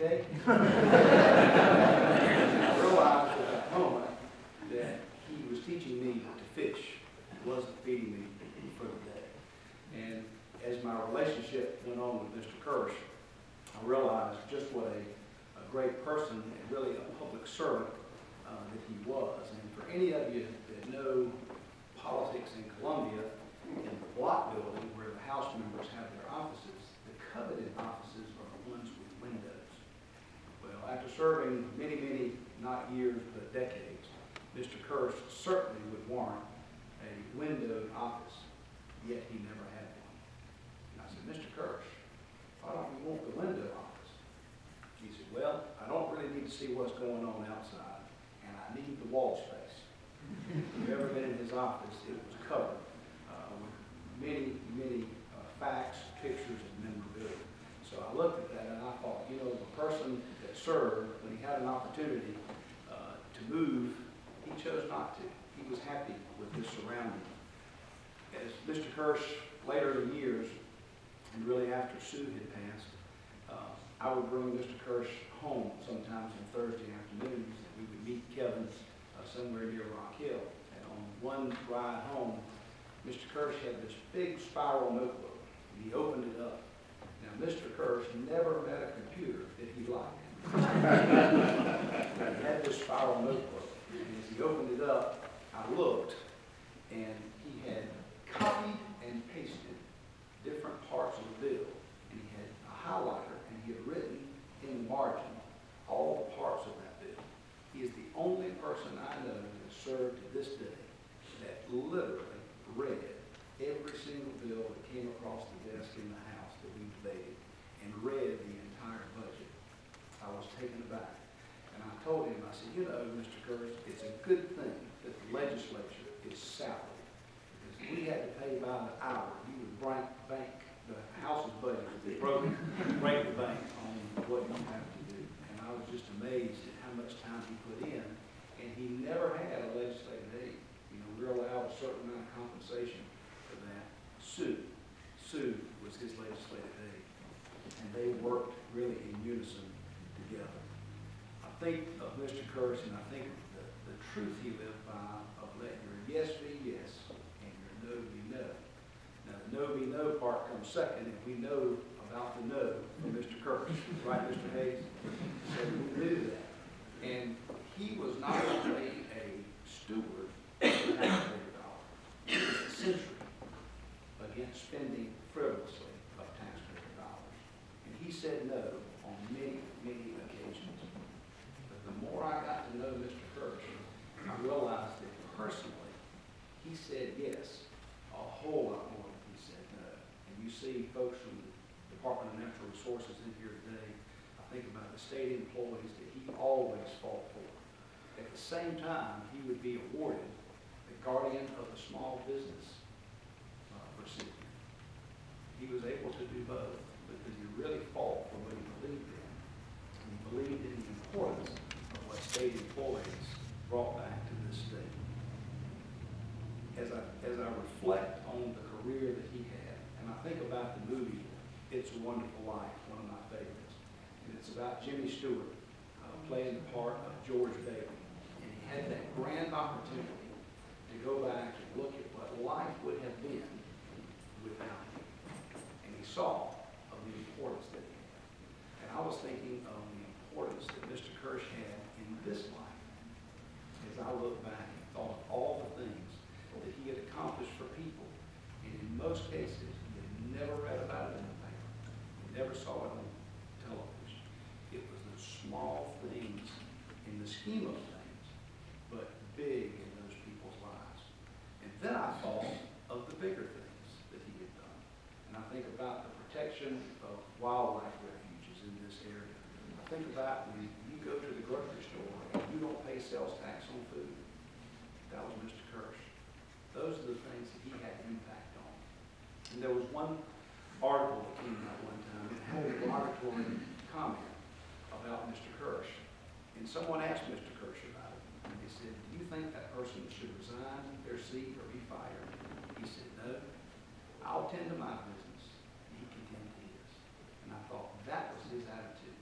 okay? I realized at that moment that he was teaching me to fish. He wasn't feeding me for the day. And as my relationship went on with Mr. Kirsh, I realized just what a great person and really a public servant that he was. And for any of you that know politics in Columbia, in the block building where the House members have their offices, the coveted offices are the ones with windows. Well, after serving many, many, not years, but decades, Mr. Kirsh certainly would warrant a windowed office, yet he never had one. And I said, Mr. Kirsh, why don't you want the window office? He said, well, I don't really need to see what's going on outside, and I need the wall space. If you've ever been in his office, it was covered with many, many facts, pictures, and memorabilia. So I looked at that and I thought, you know, the person that served, when he had an opportunity to move, he chose not to. He was happy with his surroundings. As Mr. Kirsh, later in years, and really after Sue had passed, I would bring Mr. Kirsh home sometimes on Thursday afternoons, and we would meet Kevin somewhere near Rock Hill. And on one ride home, Mr. Kirsh had this big spiral notebook, and he opened it up. Now, Mr. Kirsh never met a computer that he liked. He had this spiral notebook, and as he opened it up, I looked, and he had copied and pasted different parts of the bill, and he had a highlighter, and he had written in the margin all the parts of that bill. He is the only person I know that has served to this day that literally read every single bill that came across the desk in the House that we debated and read the entire budget. I was taken aback. And I told him, I said, you know, Mr. Kirsh, it's a good thing that the legislature is salaried. Because if we had to pay by the hour, you would break the House's budget would be broken, break the bank on what you have to do. And I was just amazed at how much time he put in. And he never had a legislative aide. You know, we're allowed a certain amount of compensation for that. Sue was his legislative aide. And they worked really in unison together. I think of Mr. Kirsh, and I think of the truth he lived by of let your yes be yes and your no be no. Now, the no be no part comes second, and we know about the no from Mr. Kirsh. Right, Mr. Hayes? So we knew that. And he was not only a steward of the taxpayer dollar, he was a century against spending frivolously of taxpayer dollars. And he said no on many, many occasions. But the more I got to know Mr. Kirsh, I realized that personally, he said yes a whole lot more than he said no. And you see folks from the Department of Natural Resources in here today. I think about the state employees that he always fought for. At the same time, he would be awarded the Guardian of the Small Business recipient. He was able to do both because he really fought for what he believed in. And he believed in the importance of what state employees brought back to this state. As I reflect on the career that he had, and I think about the movie It's a Wonderful Life, one of my favorites, and it's about Jimmy Stewart playing the part of George Bailey. And he had that grand opportunity to go back and look at what life would have been without him. And he saw of the importance that he had. And I was thinking of the importance that Mr. Kirsh had in this life as I look back and thought of all the things that he had accomplished for people. And in most cases, he had never read about it in the paper. He never saw it on television. It was the small things in the scheme of things, but big in those people's lives. And then I thought of the bigger things that he had done. And I think about the protection of wildlife refuges in this area. I think about when you go to the grocery store and you don't pay sales tax on food. That was Mr. Kirsh. Those are the things that he had impact on. And there was one article that came out one time that had a derogatory comment about Mr. Kirsh. And someone asked Mr. Kirsh about it. And they said, do you think that person should resign their seat or be fired? He said, no. I'll tend to my business. He can tend to his. And I thought that was his attitude.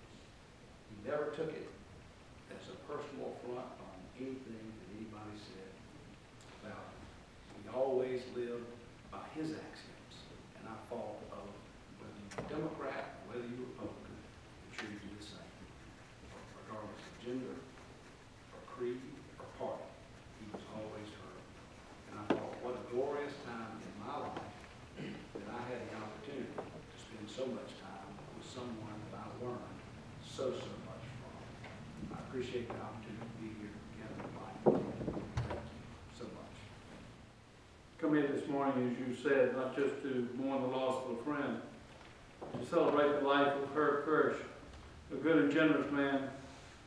never took it as a personal affront on anything that anybody said about him. He always lived by his axioms, and I thought of whether you're Democrat, whether you're Republican, they treated you the same, regardless of gender, or creed, or party. He was always heard. And I thought, what a glorious time in my life that I had the opportunity to spend so much time with someone that I learned so much from. I appreciate the opportunity to be here again tonight. Thank you so much. Come here this morning, as you said, not just to mourn the loss of a friend, to celebrate the life of Herb Kirsh, a good and generous man,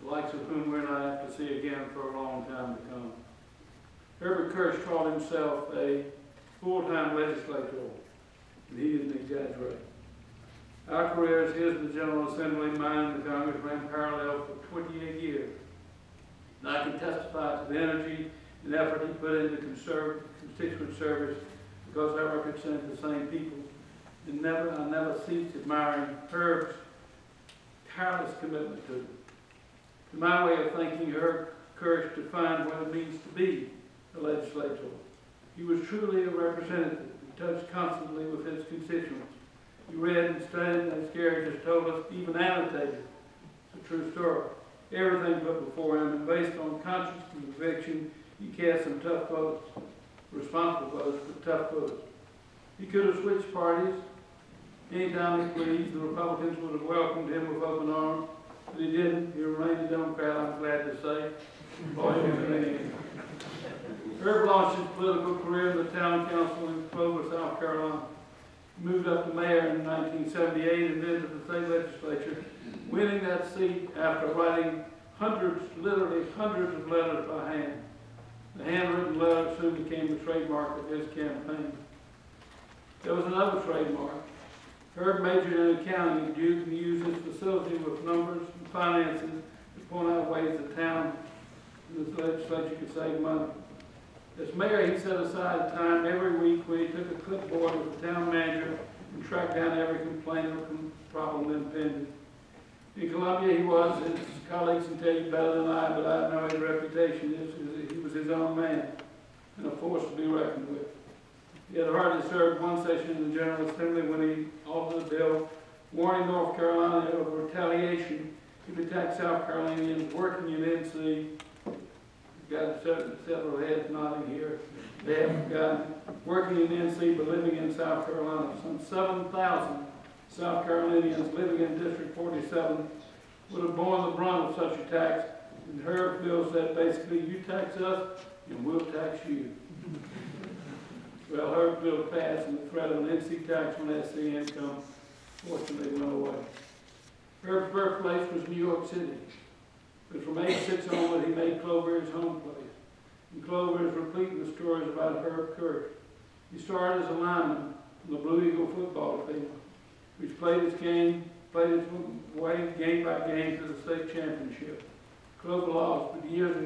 the likes of whom we're not have to see again for a long time to come. Herbert Kirsh called himself a full-time legislator, and he didn't exaggerate. Our careers, his in the General Assembly, mine in the Congress, ran parallel for 28 years. And I can testify to the energy and effort he put into constituent service because I represent the same people. And I never ceased admiring Herb's tireless commitment to them. In my way of thinking, Herb Kirsh defined what it means to be a legislator. He was truly a representative. He touched constantly with his constituents. He read and studied, and as Gary just told us, even annotated. It's a true story. Everything put before him, and based on conscience and conviction, he cast some tough votes, responsible votes, but tough votes. He could have switched parties anytime he pleased. The Republicans would have welcomed him with open arms, but he didn't. He remained a Democrat, I'm glad to say. Herb launched his political career in the town council in Clover, South Carolina. He moved up to mayor in 1978 and then to the state legislature, winning that seat after writing hundreds, literally hundreds of letters by hand. The handwritten letter soon became the trademark of his campaign. There was another trademark. Herb majored in accounting and used his facility with numbers and finances to point out ways the town and the legislature could save money. As mayor, he set aside time every week when he took a clipboard with the town manager and tracked down every complaint or problem impending. In Columbia, he was, his colleagues can tell you better than I, but I know his reputation is he was his own man and a force to be reckoned with. He had hardly served one session in the General Assembly when he authored a bill warning North Carolina of retaliation if it attacked South Carolinians working in NC. Got several heads nodding here. They have forgotten. Working in NC but living in South Carolina. Some 7,000 South Carolinians living in District 47 would have borne the brunt of such attacks. And Herb bill said basically, you tax us and we'll tax you. Well, Herb bill passed and the threat of an NC tax on SC income fortunately went away. Herb's birthplace was New York City. But from age 6 onward, he made Clover his home place. And Clover is replete with stories about Herb Kirsh. He started as a lineman on the Blue Eagle football team, which played its way game by game to the state championship. Clover lost, but years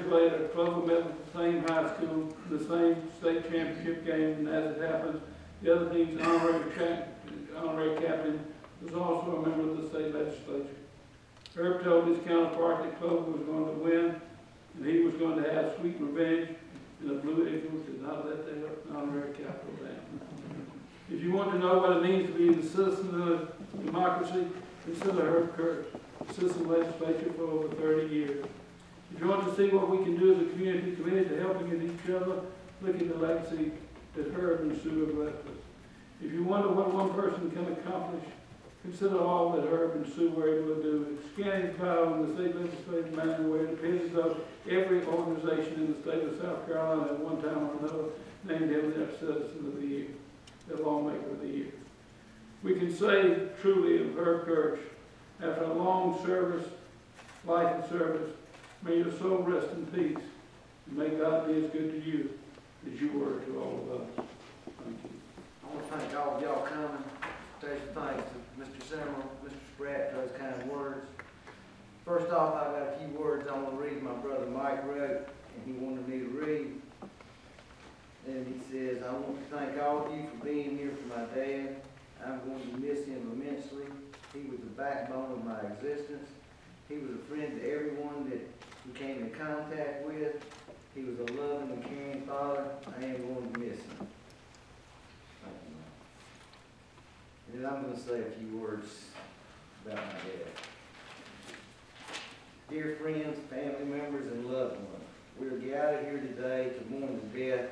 later, Clover met with the same high school, the same state championship game, and as it happens, the other team's honorary captain was also a member of the state legislature. Herb told his counterpart that Clover was going to win, and he was going to have sweet revenge, and the Blue Eagles did not let their honorary capital down. If you want to know what it means to be the citizen of a democracy, consider Herb Kirsh, citizen legislature for over 30 years. If you want to see what we can do as a community committed to helping each other, look at the legacy that Herb and Sue have left us. If you wonder what one person can accomplish, consider all that Herb and Sue were able to do. Scanning cloud in the state legislative manner where it appears as though every organization in the state of South Carolina at one time or another named him their citizen of the year, their lawmaker of the year. We can say truly of Herb Kirsh, after a long life of service, may your soul rest in peace, and may God be as good to you as you were to all of us. Thank you. I want to thank all of y'all coming. Special thanks to Mr. Simrill, Mr. Spratt for those kind words. First off, I've got a few words I want to read my brother Mike wrote, and he wanted me to read. And he says, I want to thank all of you for being here for my dad. I'm going to miss him immensely. He was the backbone of my existence. He was a friend to everyone that he came in contact with. He was a loving and caring father. I am going to miss him. Thank you, Mike. And then I'm going to say a few words about my dad. Dear friends, family members, and loved ones, we are gathered here today to mourn the death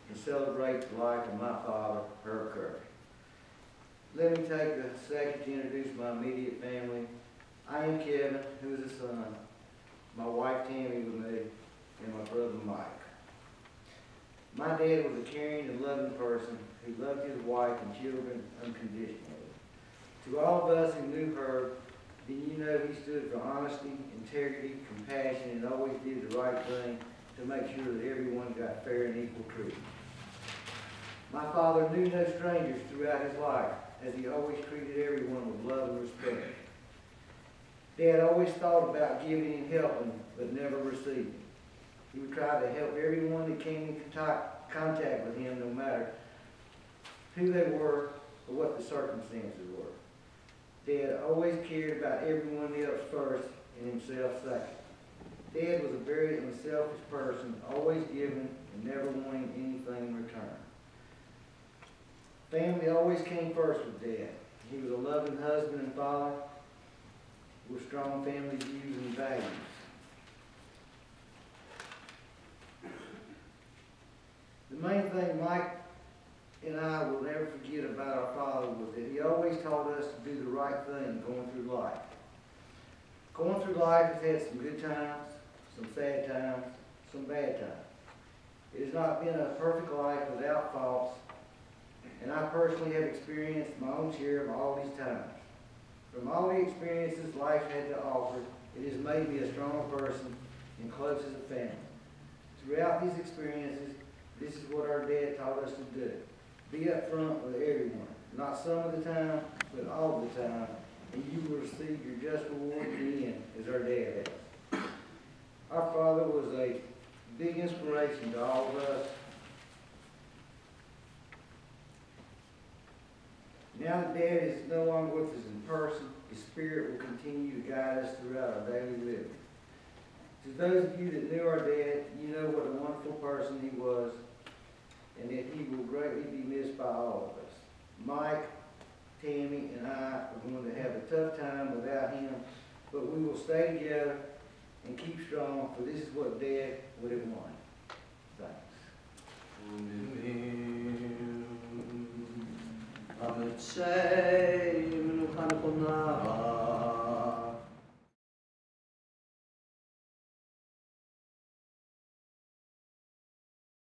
and celebrate the life of my father, Herb Kirsh. Let me take a second to introduce my immediate family. I am Kevin, who is a son, my wife Tammy with me, and my brother Mike. My dad was a caring and loving person who loved his wife and children unconditionally. To all of us who knew Herb, then you know he stood for honesty, integrity, compassion, and always did the right thing to make sure that everyone got fair and equal treatment. My father knew no strangers throughout his life, as he always treated everyone with love and respect. Dad always thought about giving and helping, but never receiving. He would try to help everyone that came in contact with him, no matter who they were or what the circumstances were. Dad always cared about everyone else first and himself second. Dad was a very unselfish person, always giving and never wanting anything in return. Family always came first with Dad. He was a loving husband and father with strong family views and values. The main thing Mike and I will never forget about our father was that he always taught us to do the right thing going through life. Going through life has had some good times, some sad times, some bad times. It has not been a perfect life without faults, and I personally have experienced my own share of all these times. From all the experiences life had to offer, it has made me a stronger person and close as a family. Throughout these experiences, this is what our dad taught us to do. Be up front with everyone, not some of the time, but all the time, and you will receive your just reward in the end, as our dad has. Our father was a big inspiration to all of us. Now that Dad is no longer with us in person, his spirit will continue to guide us throughout our daily living. To those of you that knew our dad, you know what a wonderful person he was, and that he will greatly be missed by all of us. Mike, Tammy, and I are going to have a tough time without him, but we will stay together and keep strong, for this is what Dad would have wanted. Thanks. I'm